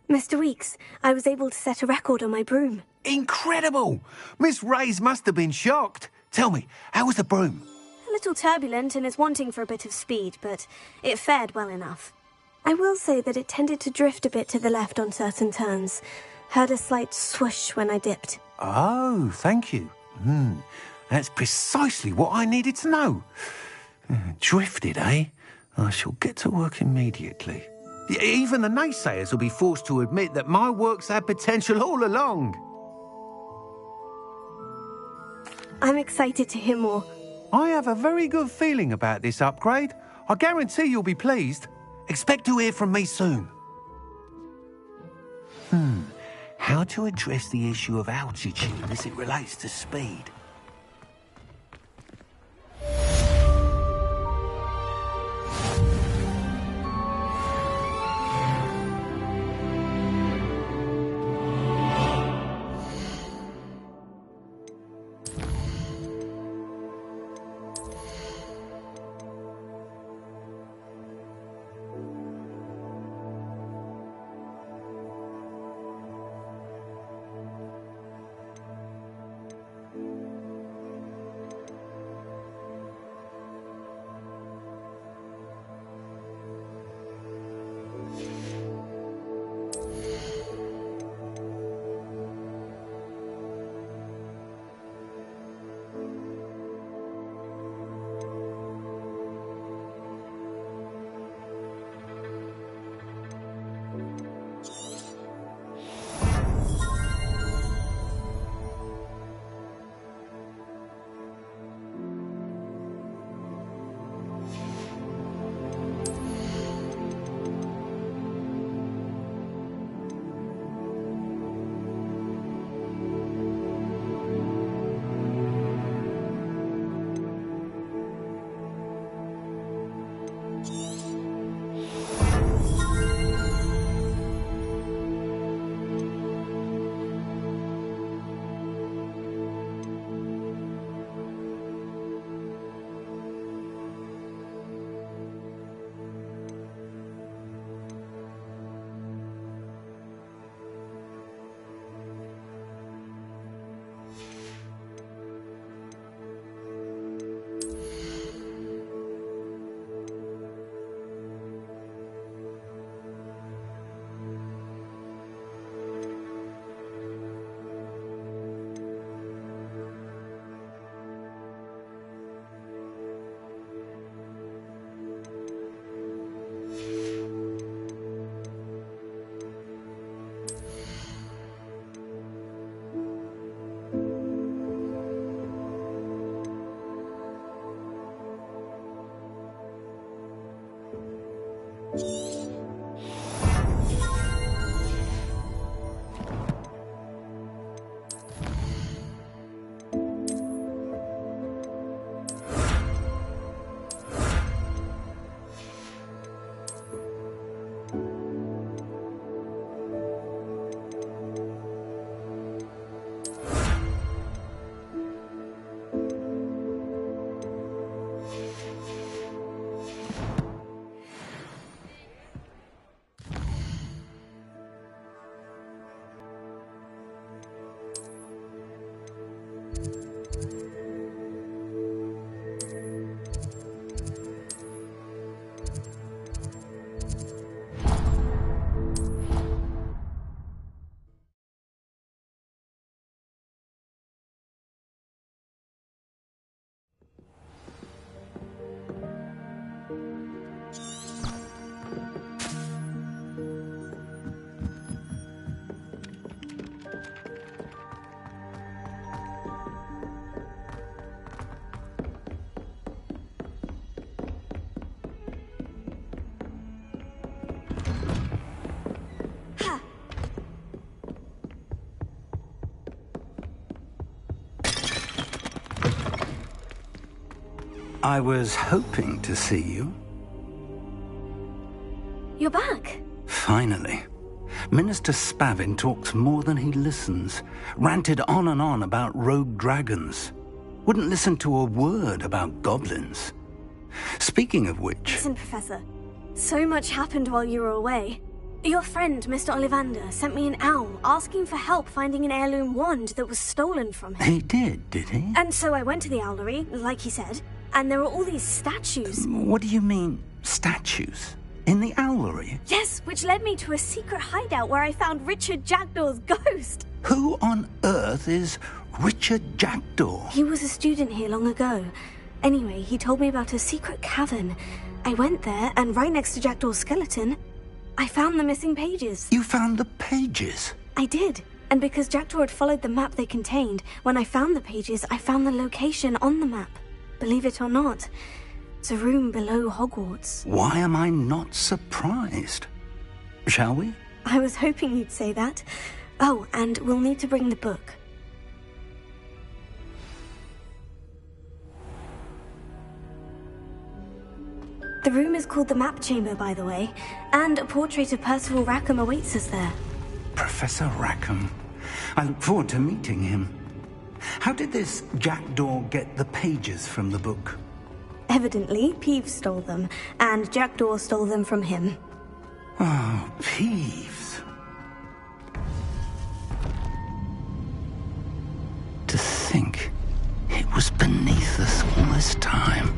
Mr. Weeks, I was able to set a record on my broom. Incredible! Miss Reyes must have been shocked. Tell me, how was the broom? A little turbulent and is wanting for a bit of speed, but it fared well enough. I will say that it tended to drift a bit to the left on certain turns. Heard a slight swoosh when I dipped. Oh, thank you. That's precisely what I needed to know. Drifted, eh? I shall get to work immediately. Even the naysayers will be forced to admit that my work's had potential all along. I'm excited to hear more. I have a very good feeling about this upgrade. I guarantee you'll be pleased. Expect to hear from me soon. How to address the issue of altitude as it relates to speed? I was hoping to see you. You're back. Finally. Minister Spavin talks more than he listens. Ranted on and on about rogue dragons. Wouldn't listen to a word about goblins. Speaking of which... Listen, Professor. So much happened while you were away. Your friend, Mr. Ollivander, sent me an owl asking for help finding an heirloom wand that was stolen from him. He did he? And so I went to the owlery, like he said, and there were all these statues. What do you mean, statues? In the owlery? Yes, which led me to a secret hideout where I found Richard Jackdaw's ghost. Who on earth is Richard Jackdaw? He was a student here long ago. Anyway, he told me about a secret cavern. I went there, and right next to Jackdaw's skeleton, I found the missing pages. You found the pages? I did. And because Jackdaw had followed the map they contained, when I found the pages, I found the location on the map. Believe it or not, it's a room below Hogwarts. Why am I not surprised? Shall we? I was hoping you'd say that. Oh, and we'll need to bring the book. The room is called the Map Chamber, by the way, and a portrait of Percival Rackham awaits us there. Professor Rackham. I look forward to meeting him. How did this Jackdaw get the pages from the book? Evidently, Peeves stole them, and Jackdaw stole them from him. Oh, Peeves. To think it was beneath us all this time.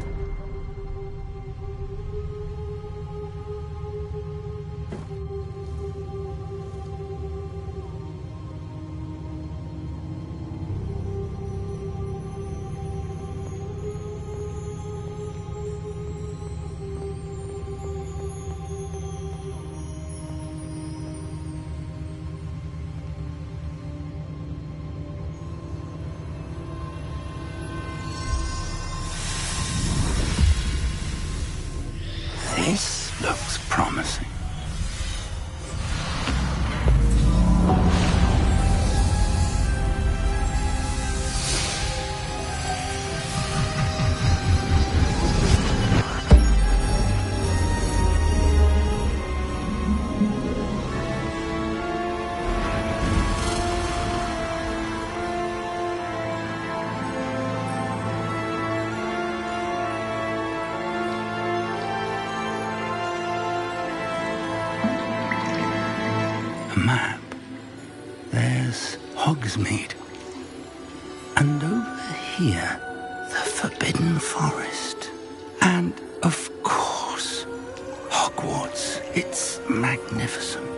This looks promising. Map. There's Hogsmeade. And over here, the Forbidden Forest. And, of course, Hogwarts. It's magnificent.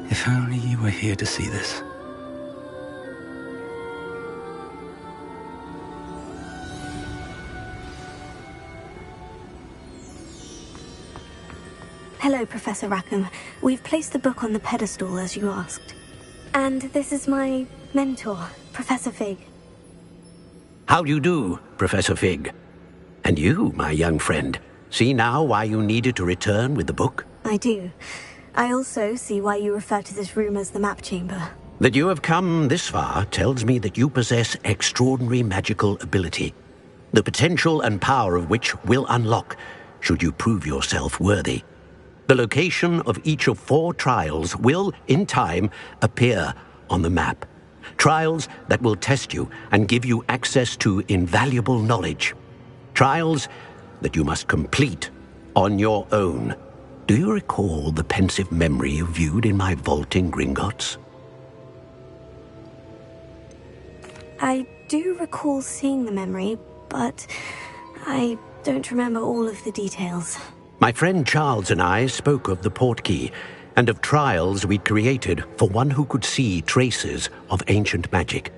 If only you were here to see this. Hello, Professor Rackham. We've placed the book on the pedestal, as you asked. And this is my mentor, Professor Fig. How do you do, Professor Fig? And you, my young friend, see now why you needed to return with the book? I do. I also see why you refer to this room as the Map Chamber. That you have come this far tells me that you possess extraordinary magical ability, the potential and power of which will unlock should you prove yourself worthy. The location of each of 4 trials will, in time, appear on the map. Trials that will test you and give you access to invaluable knowledge. Trials that you must complete on your own. Do you recall the pensive memory you viewed in my vault in Gringotts? I do recall seeing the memory, but I don't remember all of the details. My friend Charles and I spoke of the portkey and of trials we'd created for one who could see traces of ancient magic.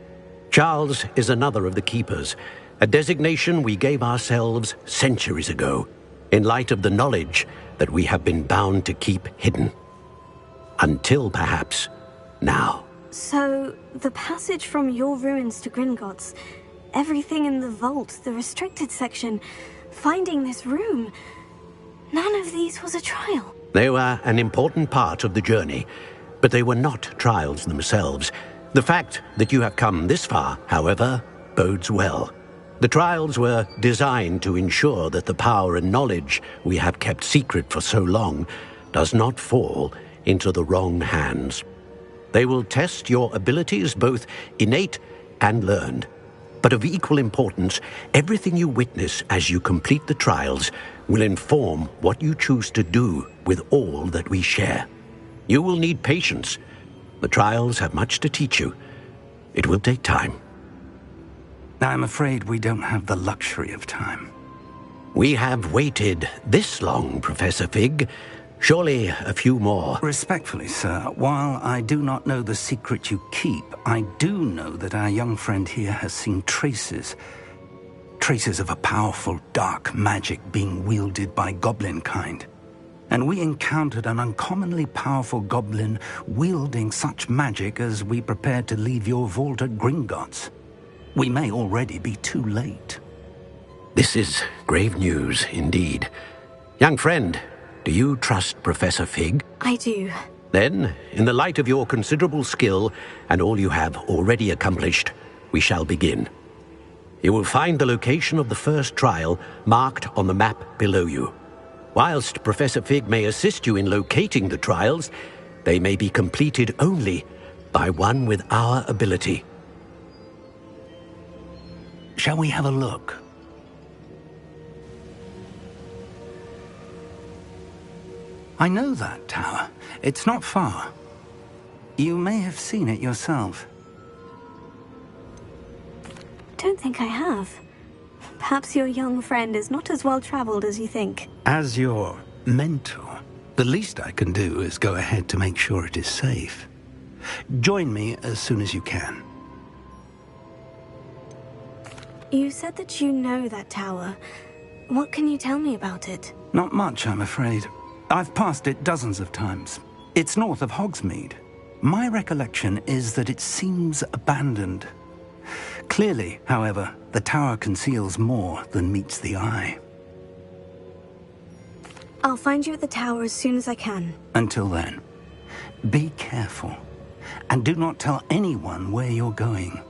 Charles is another of the keepers, a designation we gave ourselves centuries ago, in light of the knowledge that we have been bound to keep hidden. Until, perhaps, now. So, the passage from your ruins to Gringotts, everything in the vault, the restricted section, finding this room, none of these was a trial. They were an important part of the journey, but they were not trials themselves. The fact that you have come this far, however, bodes well. The trials were designed to ensure that the power and knowledge we have kept secret for so long does not fall into the wrong hands. They will test your abilities, both innate and learned. But of equal importance, everything you witness as you complete the trials will inform what you choose to do with all that we share. You will need patience. The trials have much to teach you. It will take time. I'm afraid we don't have the luxury of time. We have waited this long, Professor Fig. Surely a few more. Respectfully, sir, while I do not know the secret you keep, I do know that our young friend here has seen traces of a powerful dark magic being wielded by goblin kind. And we encountered an uncommonly powerful goblin wielding such magic as we prepared to leave your vault at Gringotts. We may already be too late. This is grave news indeed. Young friend, do you trust Professor Fig? I do. Then, in the light of your considerable skill and all you have already accomplished, we shall begin. You will find the location of the first trial marked on the map below you. Whilst Professor Fig may assist you in locating the trials, they may be completed only by one with our ability. Shall we have a look? I know that tower. It's not far. You may have seen it yourself. Don't think I have. Perhaps your young friend is not as well-traveled as you think. As your mentor, the least I can do is go ahead to make sure it is safe. Join me as soon as you can. You said that you know that tower. What can you tell me about it? Not much, I'm afraid. I've passed it dozens of times. It's north of Hogsmeade. My recollection is that it seems abandoned. Clearly, however, the tower conceals more than meets the eye. I'll find you at the tower as soon as I can. Until then, be careful, and do not tell anyone where you're going.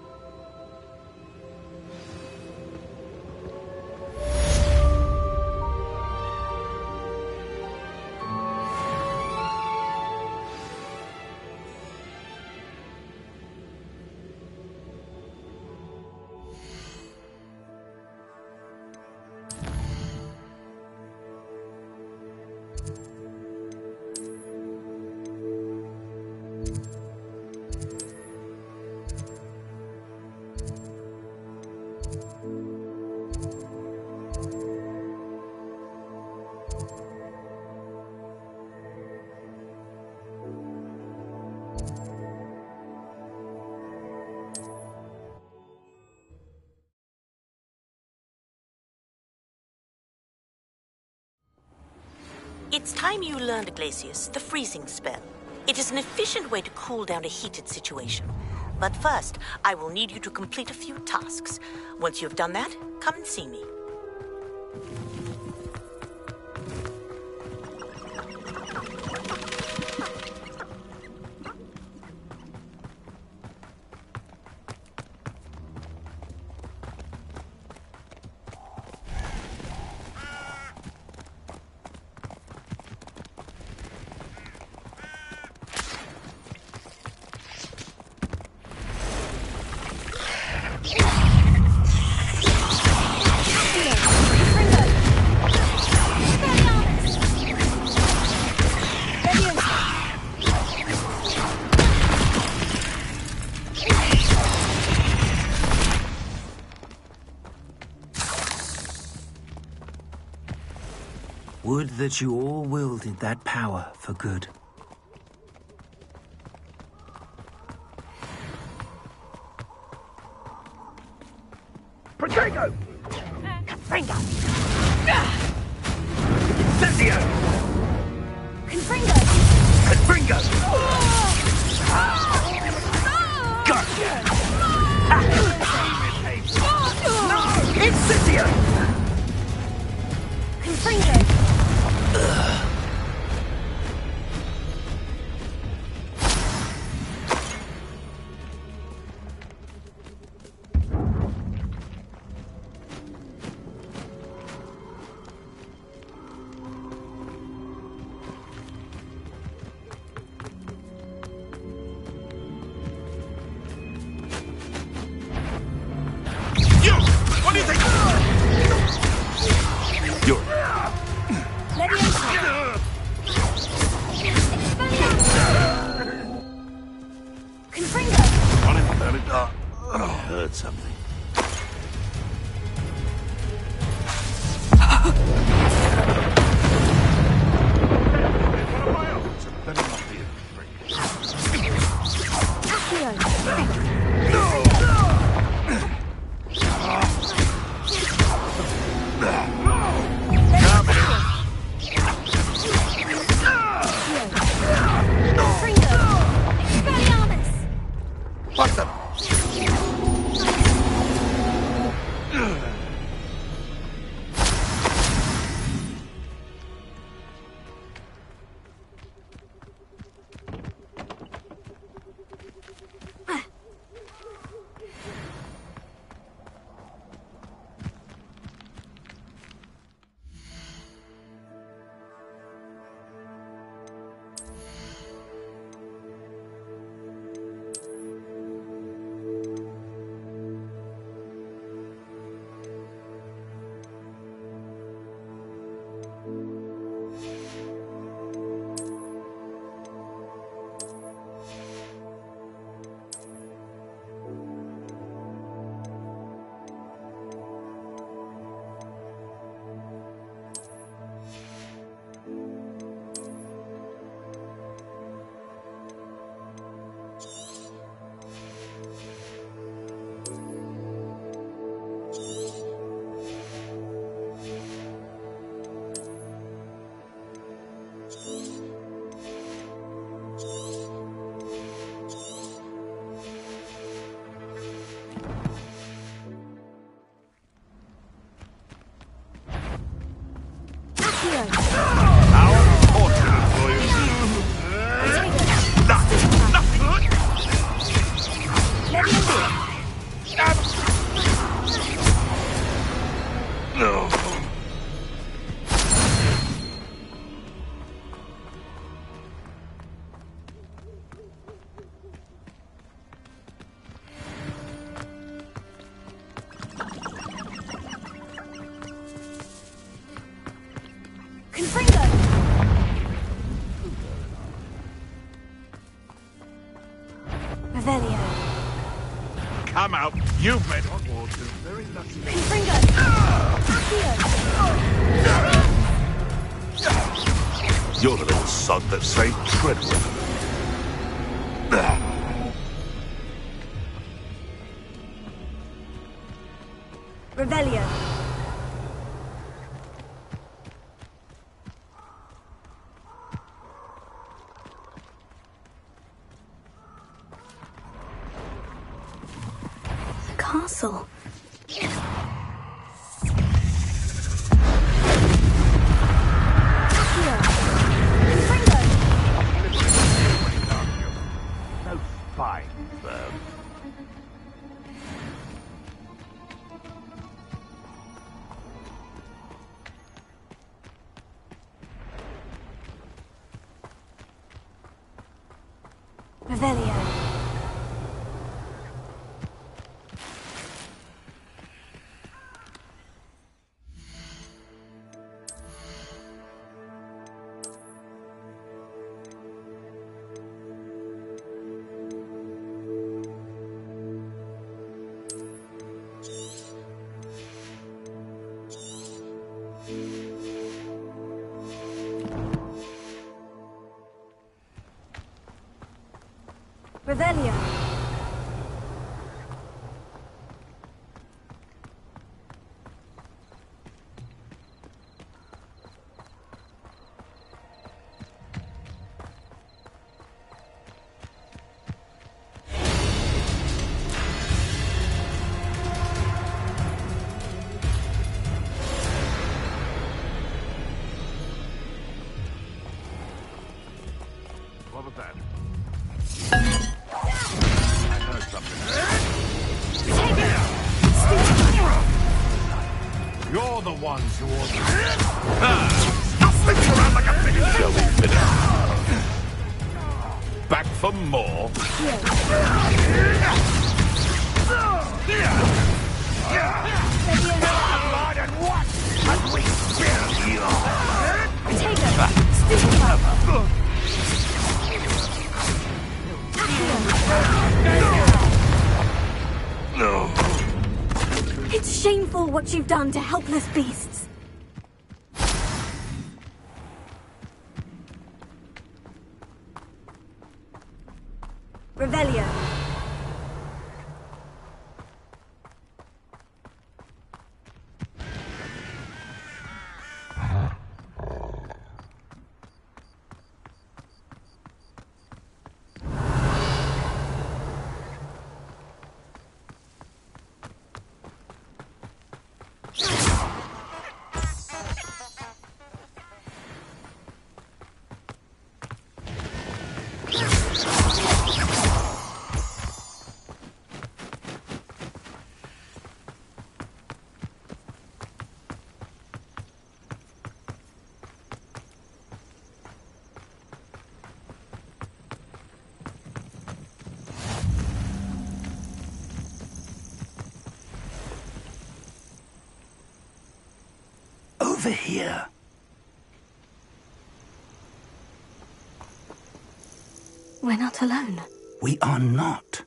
It's time you learned, Glacius, the freezing spell. It is an efficient way to cool down a heated situation. But first, I will need you to complete a few tasks. Once you have done that, come and see me. Would that you all wielded that power for good. Protego! Confringo! Incendio! Confringo! Confringo! Gotcha! No! Incendio! Confringo! heard something. What's them? Come out. You've made hot water. Very lucky. You're the little sod that saved Treadwell. Revelio. Castle. No spine, sir. Revelio. Revelio. What was that? You're the ones who ordered it. Stop flipping around like a finish. Shall we finish? Back for more? Blood and what? As we spill you. Take it. Stupid love. No. what you've done to helpless beasts. Revelio. Over here. We're not alone. We are not.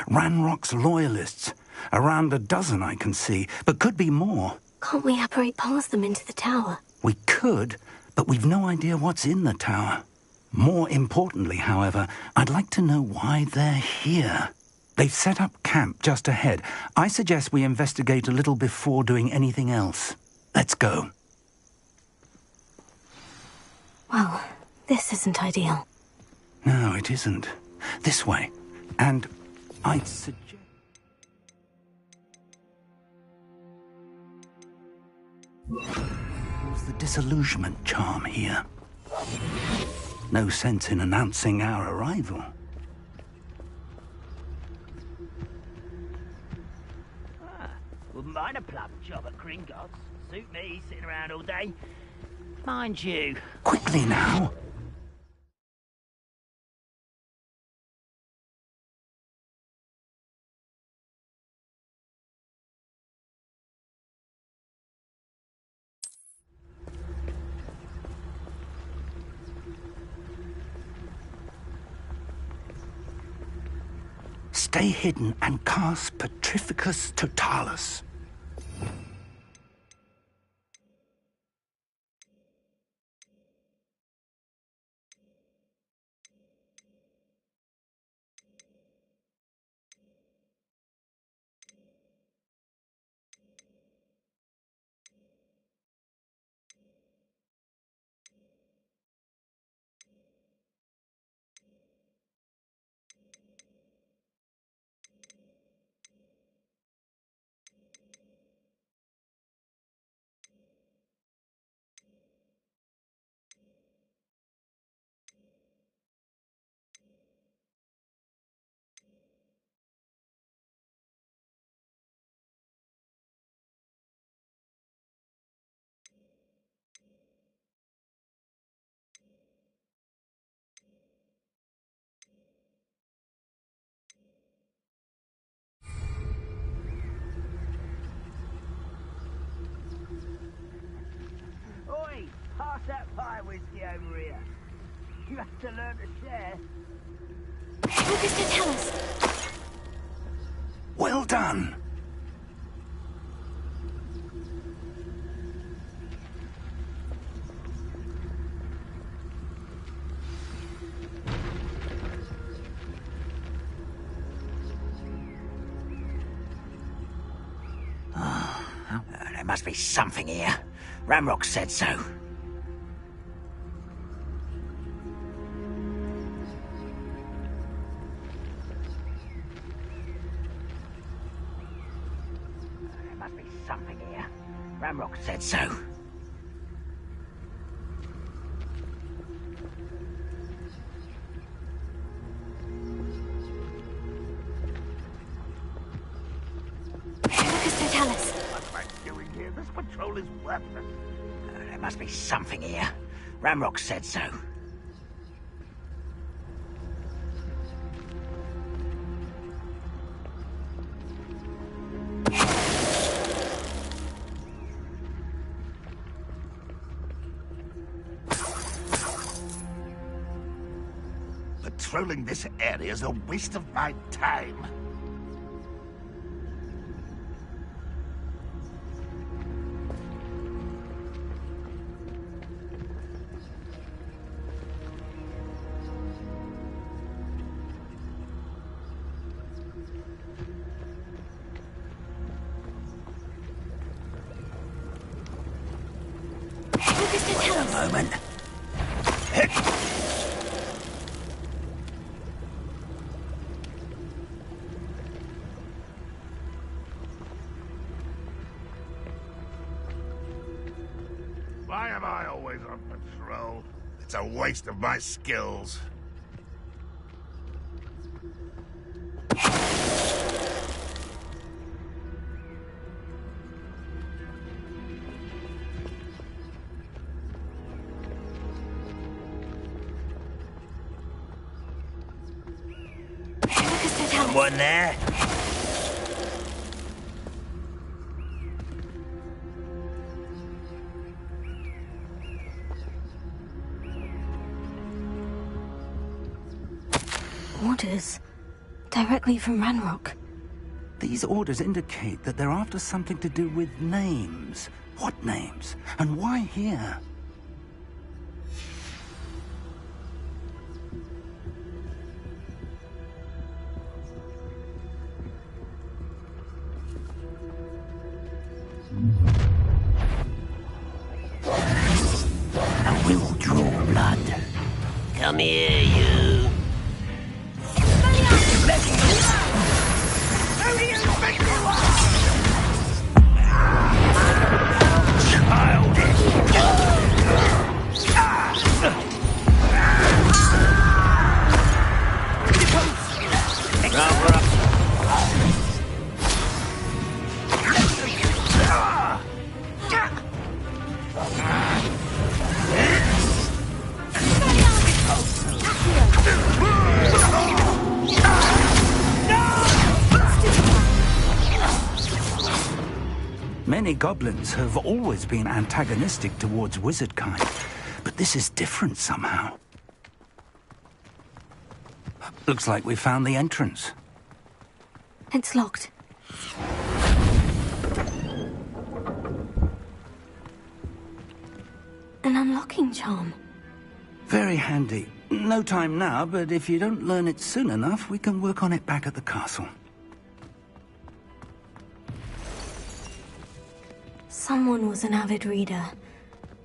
Ranrock's loyalists. Around a dozen I can see, but could be more. Can't we apparate past them into the tower? We could, but we've no idea what's in the tower. More importantly, however, I'd like to know why they're here. They've set up camp just ahead. I suggest we investigate a little before doing anything else. Let's go. Well, this isn't ideal. No, it isn't. This way. And I'd suggest... What's the disillusionment charm here? No sense in announcing our arrival. Wouldn't mind a plum job at Gringotts. Suit me, sitting around all day. Mind you. Quickly now. Stay hidden and cast Petrificus Totalis. Oi, pass that pie whiskey over here. You have to learn to share. Focus to tell us. Well done. There must be something here. Ranrock said so. There must be something here. Ranrock said so. Focus to tell us. What am I doing here? This patrol is worthless. There must be something here. Ranrock said so. Patrolling this area is a waste of my time. Wait a moment. Why am I always on patrol? It's a waste of my skills. Someone there? Orders. Directly from Ranrock. These orders indicate that they're after something to do with names. What names? And why here? I will draw blood. Come here, you. Many goblins have always been antagonistic towards wizard kind, but this is different somehow. Looks like we found the entrance. It's locked. An unlocking charm. Very handy. No time now, but if you don't learn it soon enough, we can work on it back at the castle. Someone was an avid reader.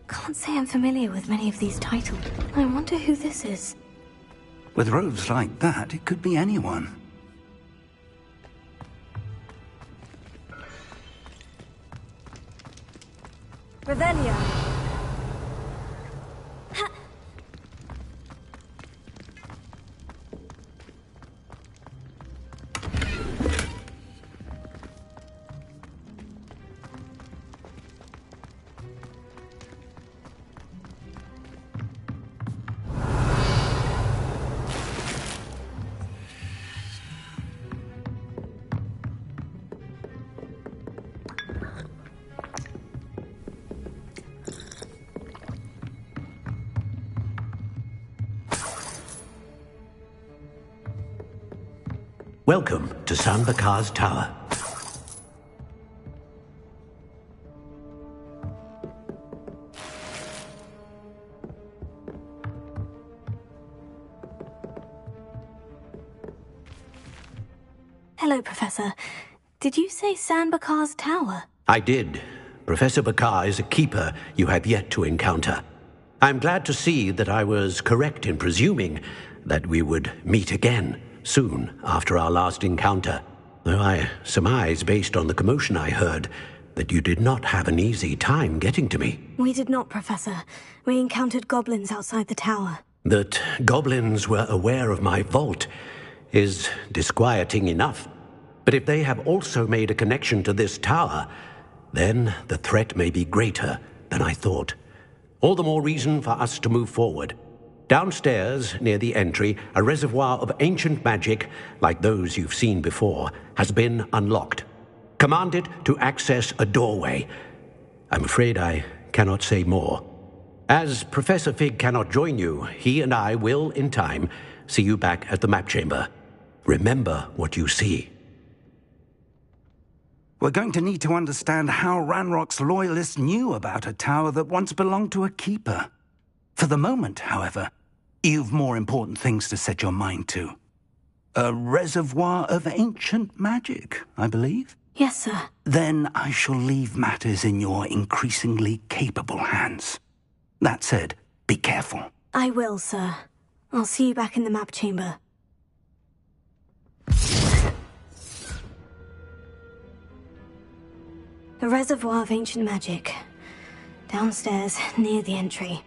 Can't say I'm familiar with many of these titles. I wonder who this is. With robes like that, it could be anyone. Revelio. Welcome to Sanbakar's Tower. Hello, Professor. Did you say Sanbakar's Tower? I did. Professor Bakar is a keeper you have yet to encounter. I'm glad to see that I was correct in presuming that we would meet again soon after our last encounter, though I surmise, based on the commotion I heard, that you did not have an easy time getting to me. We did not, Professor. We encountered goblins outside the tower. That goblins were aware of my vault is disquieting enough. But if they have also made a connection to this tower, then the threat may be greater than I thought. All the more reason for us to move forward. Downstairs, near the entry, a reservoir of ancient magic, like those you've seen before, has been unlocked. Command it to access a doorway. I'm afraid I cannot say more. As Professor Fig cannot join you, he and I will, in time, see you back at the map chamber. Remember what you see. We're going to need to understand how Ranrock's loyalists knew about a tower that once belonged to a keeper. For the moment, however, you've more important things to set your mind to. A reservoir of ancient magic, I believe? Yes, sir. Then I shall leave matters in your increasingly capable hands. That said, be careful. I will, sir. I'll see you back in the map chamber. A reservoir of ancient magic. Downstairs, near the entry.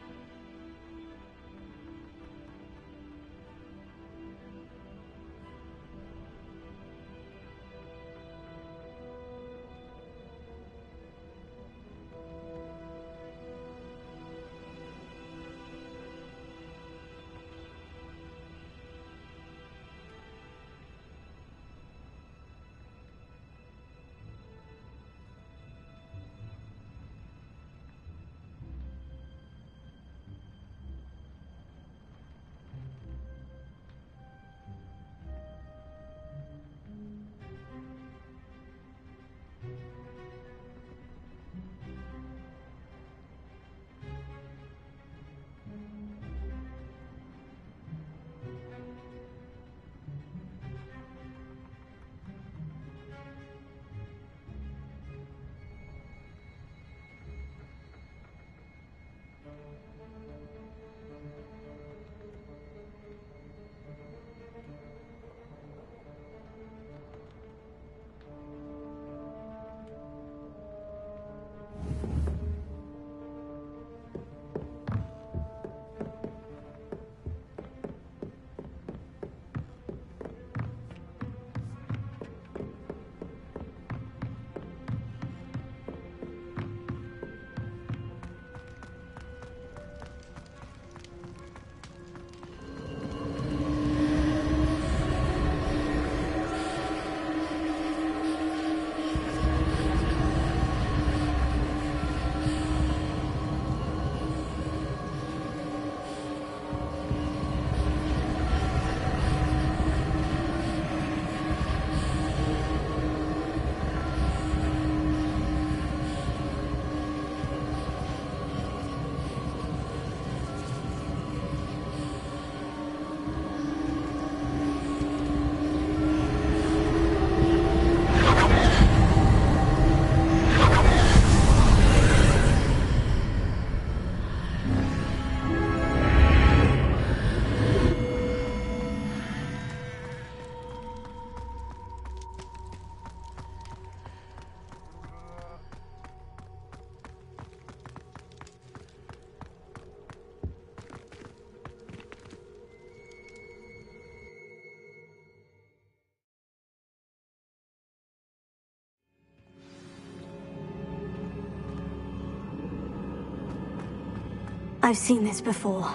I've seen this before.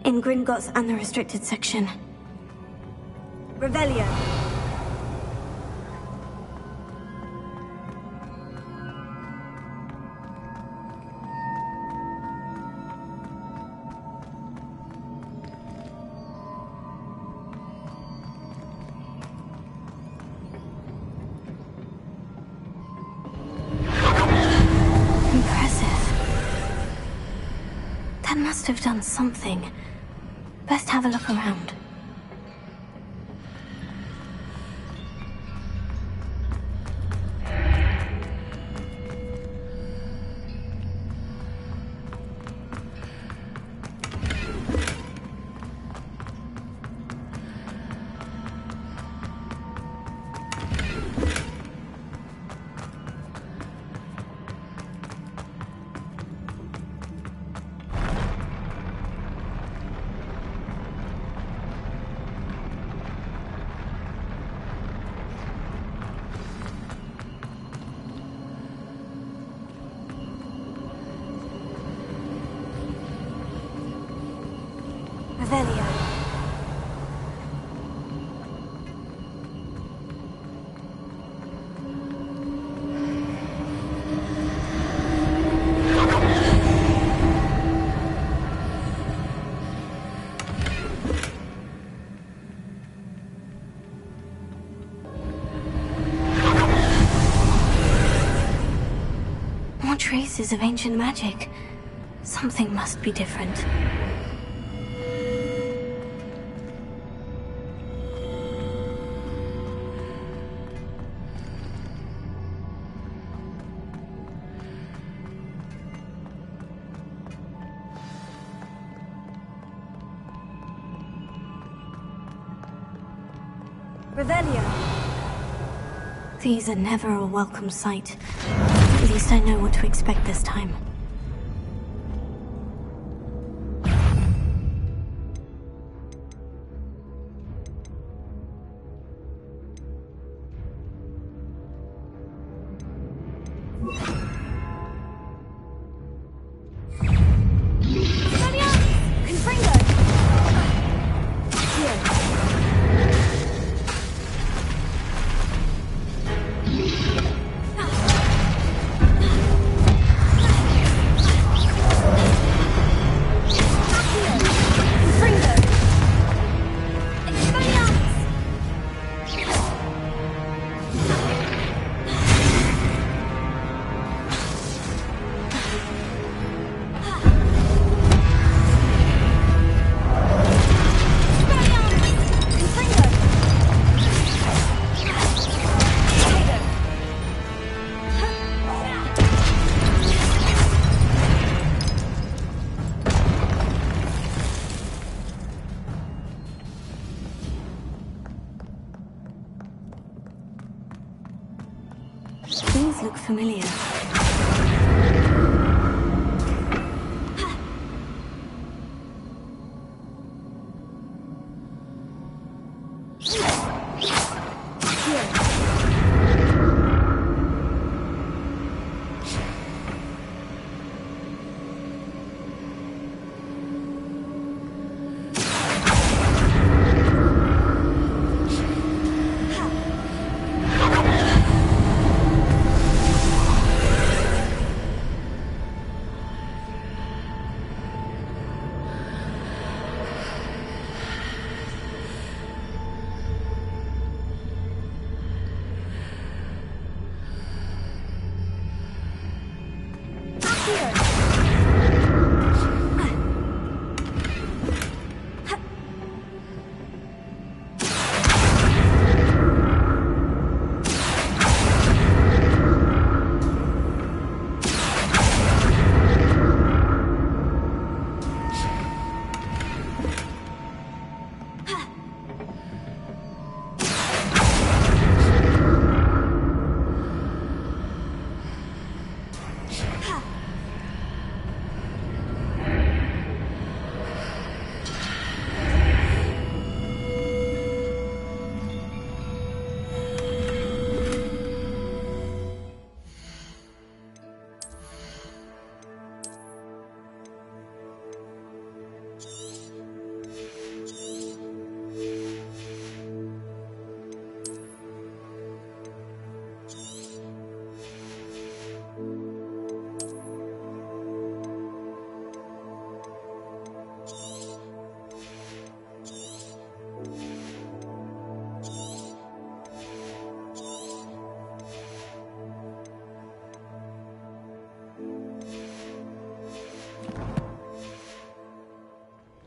In Gringotts and the restricted section. Revelio. Must have done something. Best have a look around. Revelio. More traces of ancient magic. Something must be different. Revelio. These are never a welcome sight. At least I know what to expect this time. These look familiar.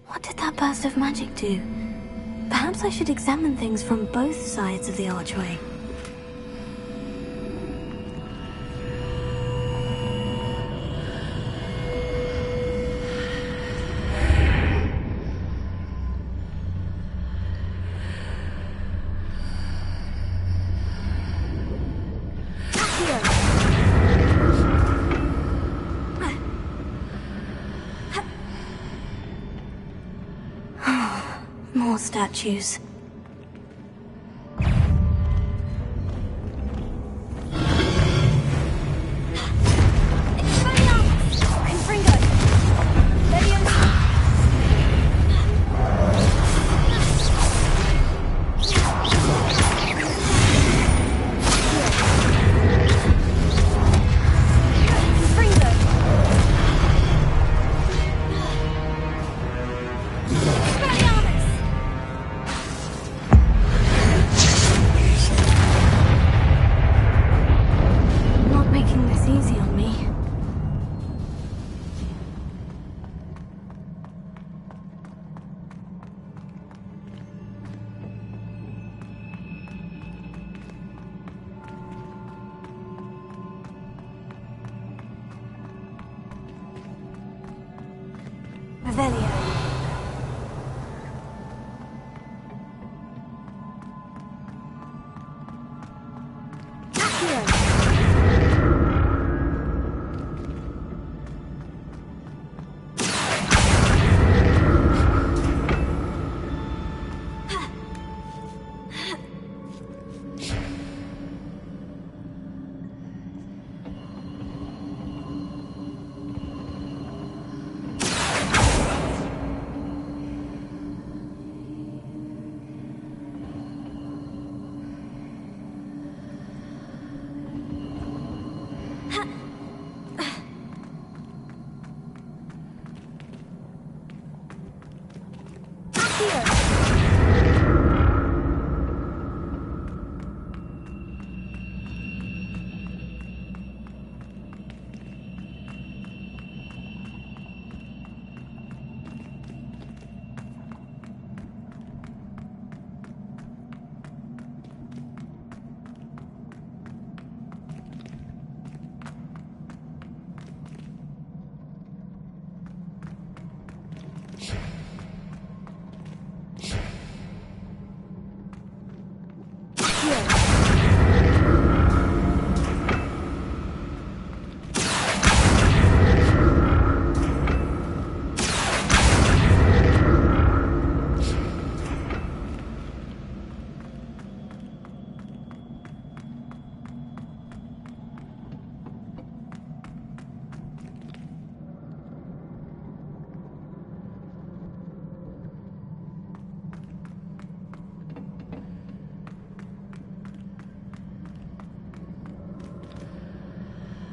What did that burst of magic do? Perhaps I should examine things from both sides of the archway. More statues.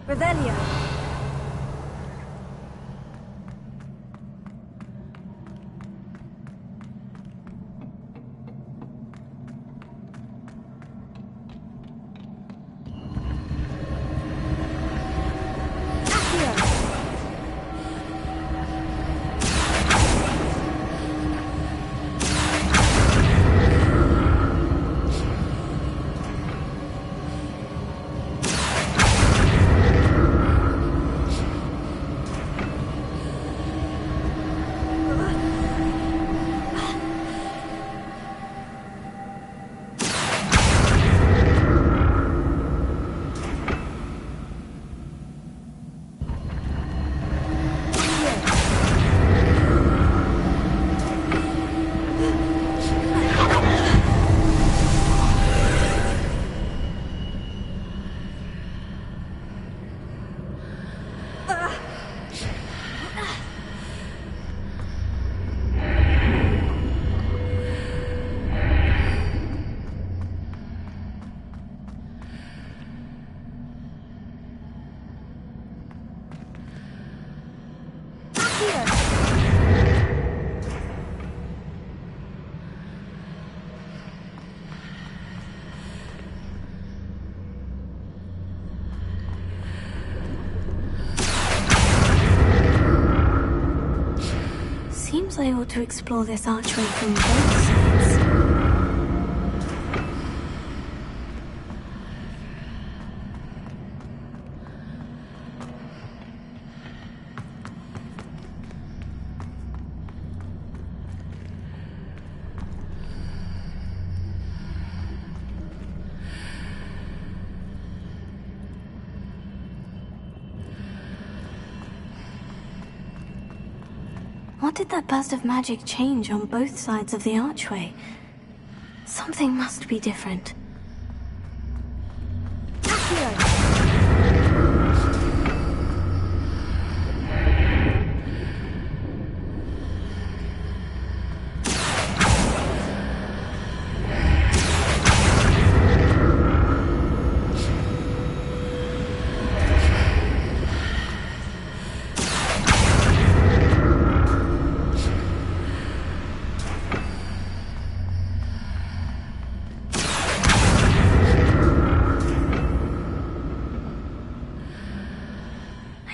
Revelio. Seems I ought to explore this archway from both sides. What did that burst of magic change on both sides of the archway? Something must be different.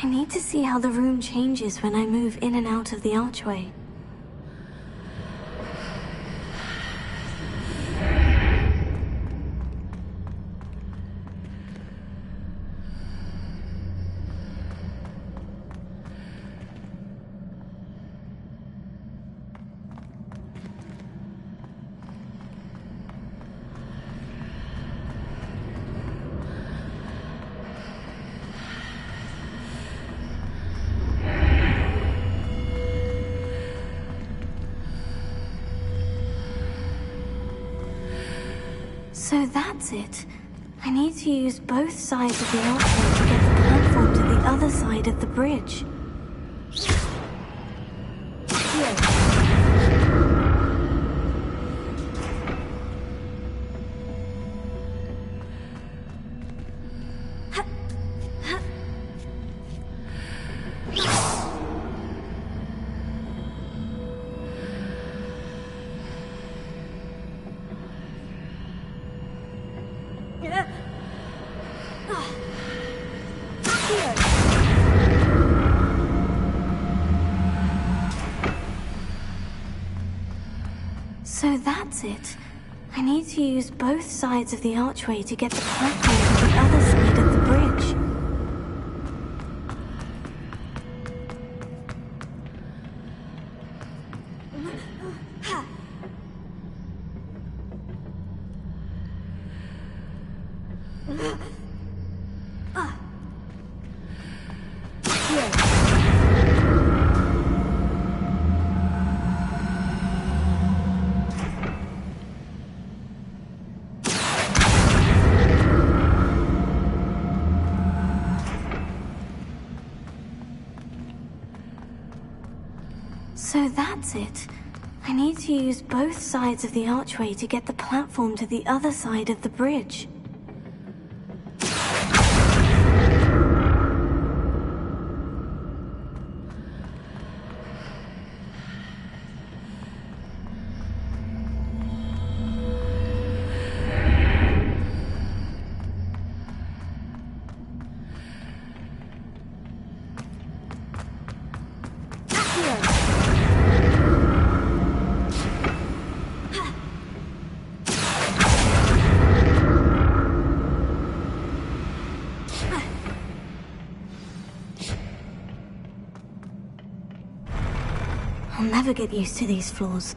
I need to see how the room changes when I move in and out of the archway. So that's it. I need to use both sides of the archway to get the platform to the other side of the bridge. So that's it. I need to use both sides of the archway to get the platform to the other side of the bridge. So that's it. I need to use both sides of the archway to get the platform to the other side of the bridge. I'll never get used to these floors.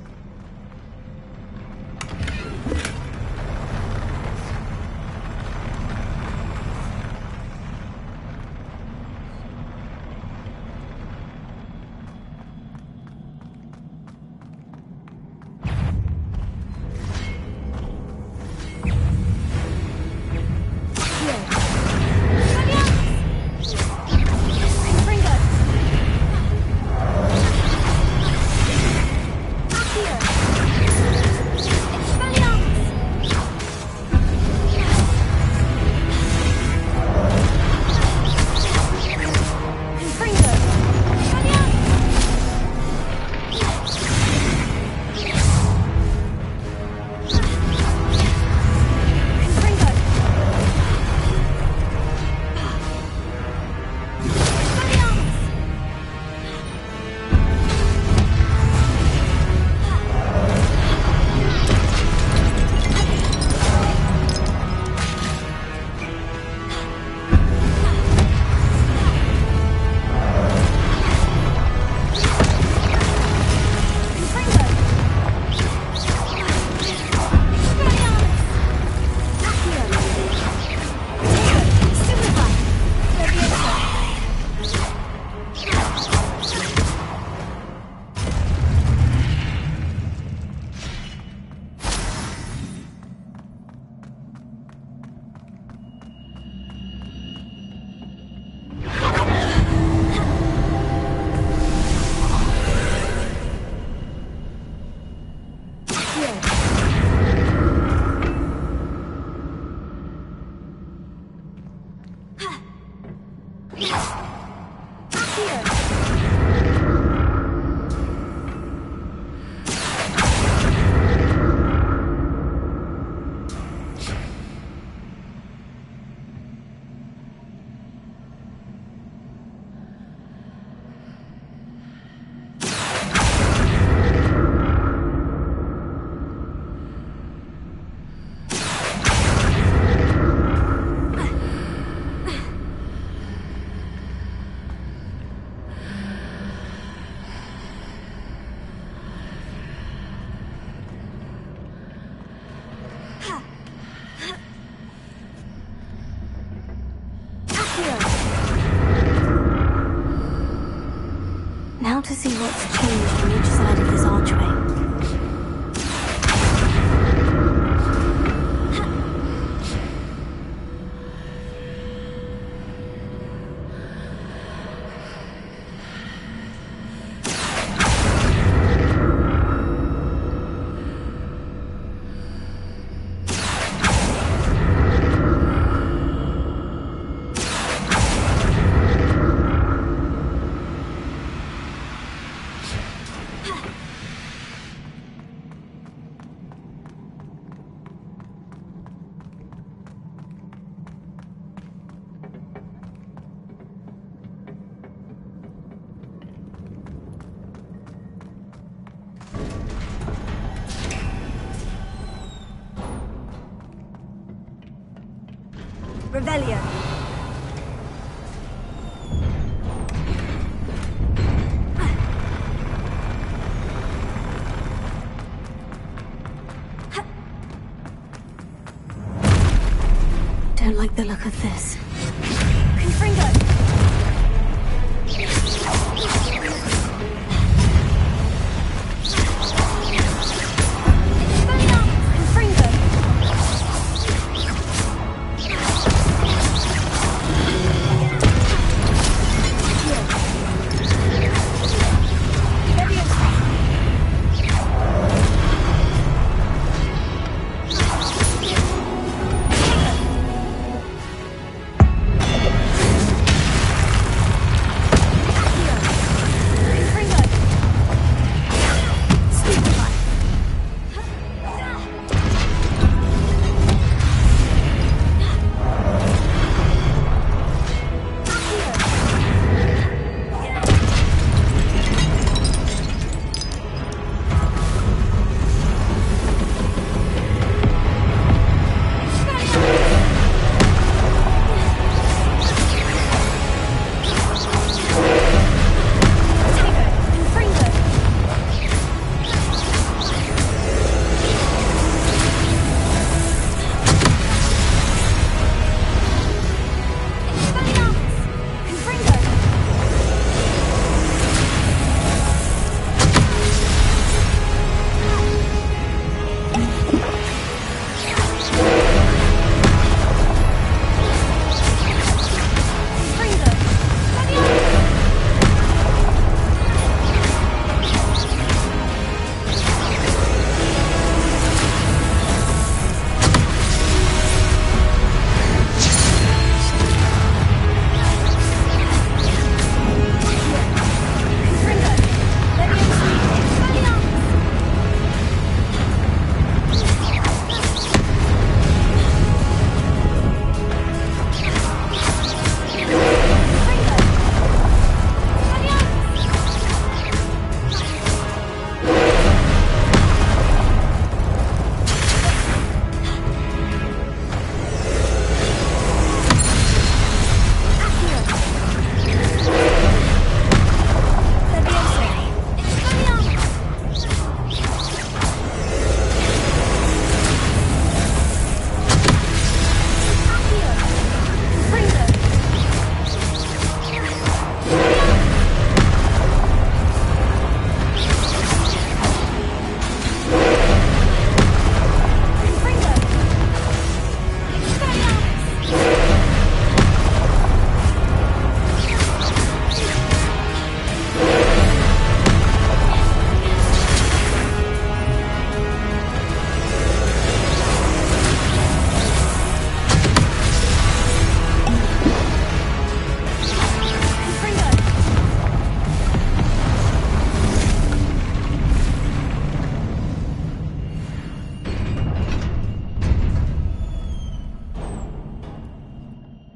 Now to see what's changed on each side of this archway. Revelio. Don't like the look of this. Confringo!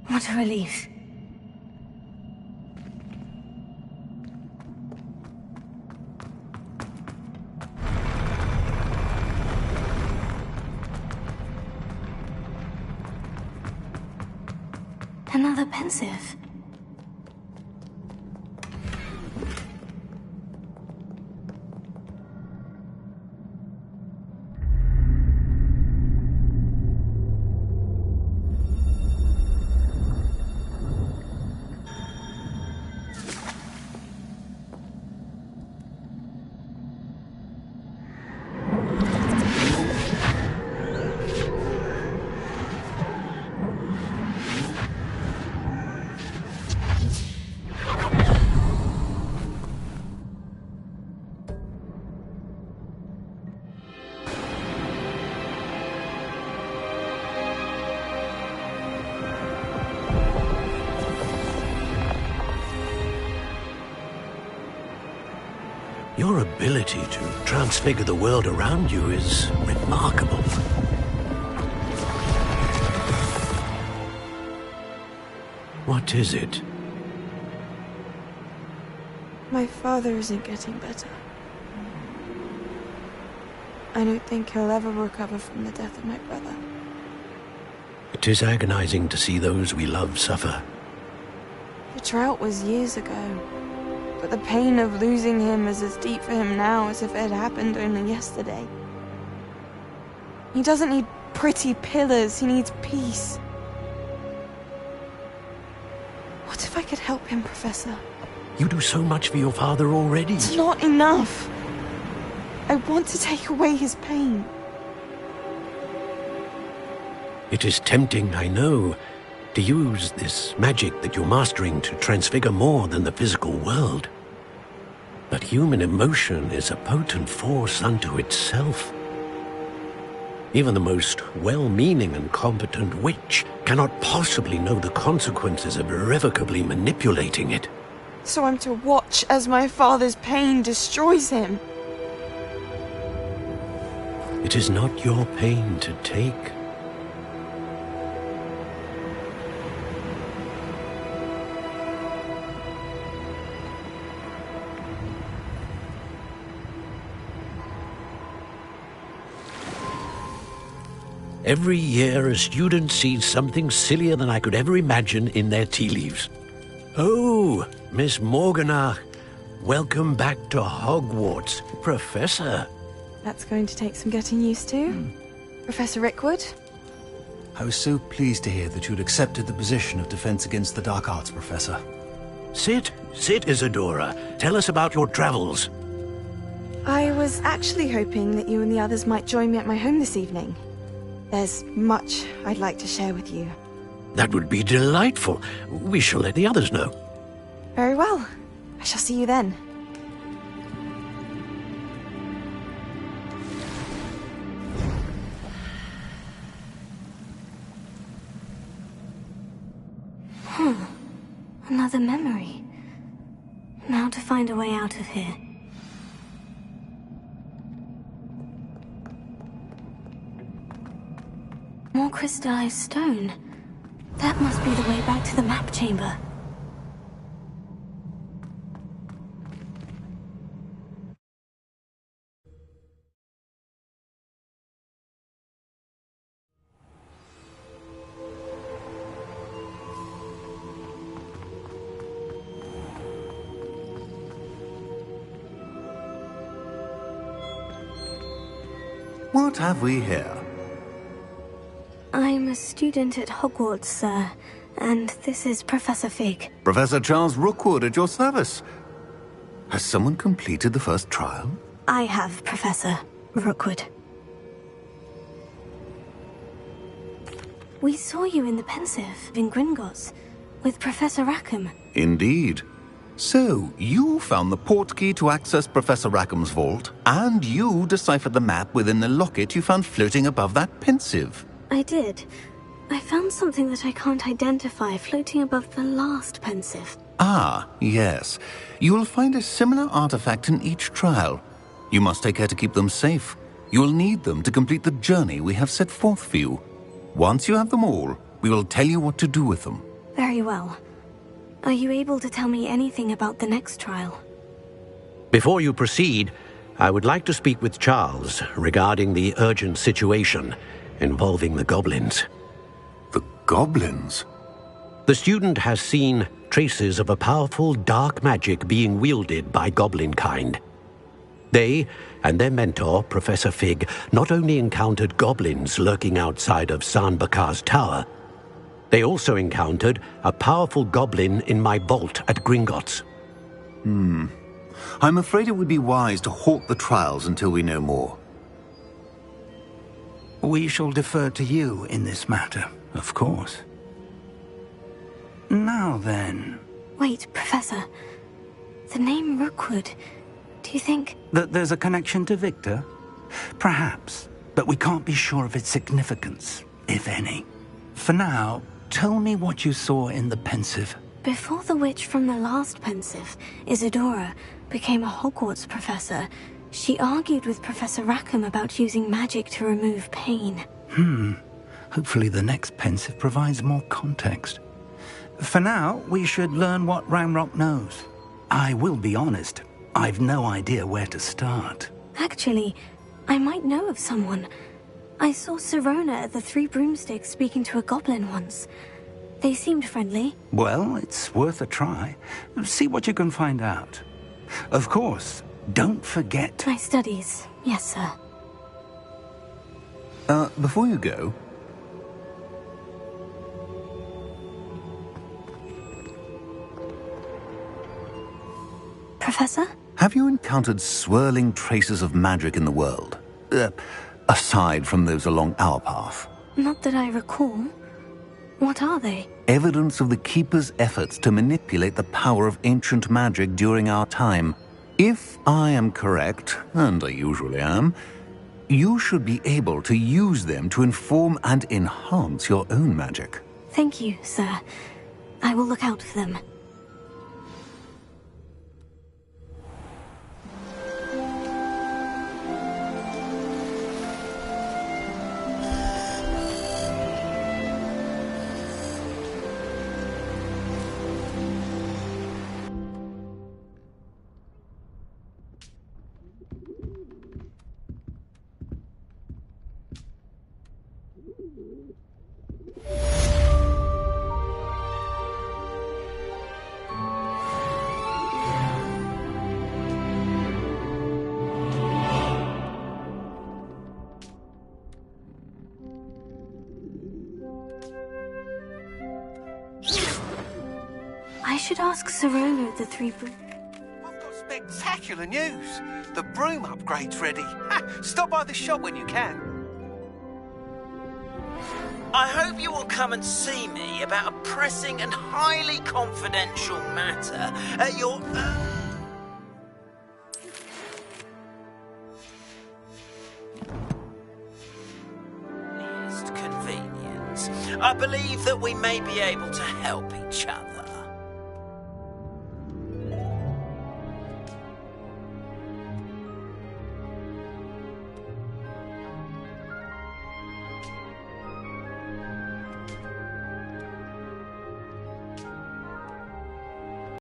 What a relief. Another pensive. Your ability to transfigure the world around you is remarkable. What is it? My father isn't getting better. I don't think he'll ever recover from the death of my brother. 'Tis agonizing to see those we love suffer. The drought was years ago, but the pain of losing him is as deep for him now as if it had happened only yesterday. He doesn't need pretty pillars, he needs peace. What if I could help him, Professor? You do so much for your father already. It's not enough. I want to take away his pain. It is tempting, I know, to use this magic that you're mastering to transfigure more than the physical world. But human emotion is a potent force unto itself. Even the most well-meaning and competent witch cannot possibly know the consequences of irrevocably manipulating it. So I'm to watch as my father's pain destroys him. It is not your pain to take. Every year, a student sees something sillier than I could ever imagine in their tea leaves. Oh, Miss Morganach, welcome back to Hogwarts, Professor. That's going to take some getting used to. Professor Rickwood? I was so pleased to hear that you'd accepted the position of Defense Against the Dark Arts, Professor. Sit, Isadora. Tell us about your travels. I was actually hoping that you and the others might join me at my home this evening. There's much I'd like to share with you. That would be delightful. We shall let the others know. Very well. I shall see you then. Another memory. Now to find a way out of here. More crystallized stone. That must be the way back to the map chamber. What have we here? I'm a student at Hogwarts, sir, and this is Professor Fig. Professor Charles Rookwood at your service. Has someone completed the first trial? I have, Professor Rookwood. We saw you in the Pensive in Gringotts with Professor Rackham. Indeed. So, you found the portkey to access Professor Rackham's vault, and you deciphered the map within the locket you found floating above that Pensive. I did. I found something that I can't identify floating above the last Pensive. Ah, yes. You will find a similar artifact in each trial. You must take care to keep them safe. You will need them to complete the journey we have set forth for you. Once you have them all, we will tell you what to do with them. Very well. Are you able to tell me anything about the next trial? Before you proceed, I would like to speak with Charles regarding the urgent situation involving the goblins. The goblins? The student has seen traces of a powerful dark magic being wielded by goblin kind. They and their mentor, Professor Fig, not only encountered goblins lurking outside of Sanbakar's tower, they also encountered a powerful goblin in my vault at Gringotts. I'm afraid it would be wise to halt the trials until we know more. We shall defer to you in this matter, of course. Now then... Wait, Professor. The name Rookwood. Do you think... that there's a connection to Victor? Perhaps, but we can't be sure of its significance, if any. For now, tell me what you saw in the Pensive. Before the witch from the last Pensive, Isadora, became a Hogwarts professor, she argued with Professor Rackham about using magic to remove pain. Hopefully the next Pensive provides more context. For now, we should learn what Ranrock knows. I will be honest, I've no idea where to start. Actually, I might know of someone. I saw Sirona at the Three Broomsticks speaking to a goblin once. They seemed friendly. Well, it's worth a try. See what you can find out. Of course, don't forget... My studies. Yes, sir. Before you go... Professor? Have you encountered swirling traces of magic in the world? Aside from those along our path? Not that I recall. What are they? Evidence of the Keeper's efforts to manipulate the power of ancient magic during our time. If I am correct, and I usually am, you should be able to use them to inform and enhance your own magic. Thank you, sir. I will look out for them. I should ask Sirona at the Three Broom... I've got spectacular news. The broom upgrade's ready. Stop by the shop when you can. I hope you will come and see me about a pressing and highly confidential matter at your earliest convenience. I believe that we may be able to help each other.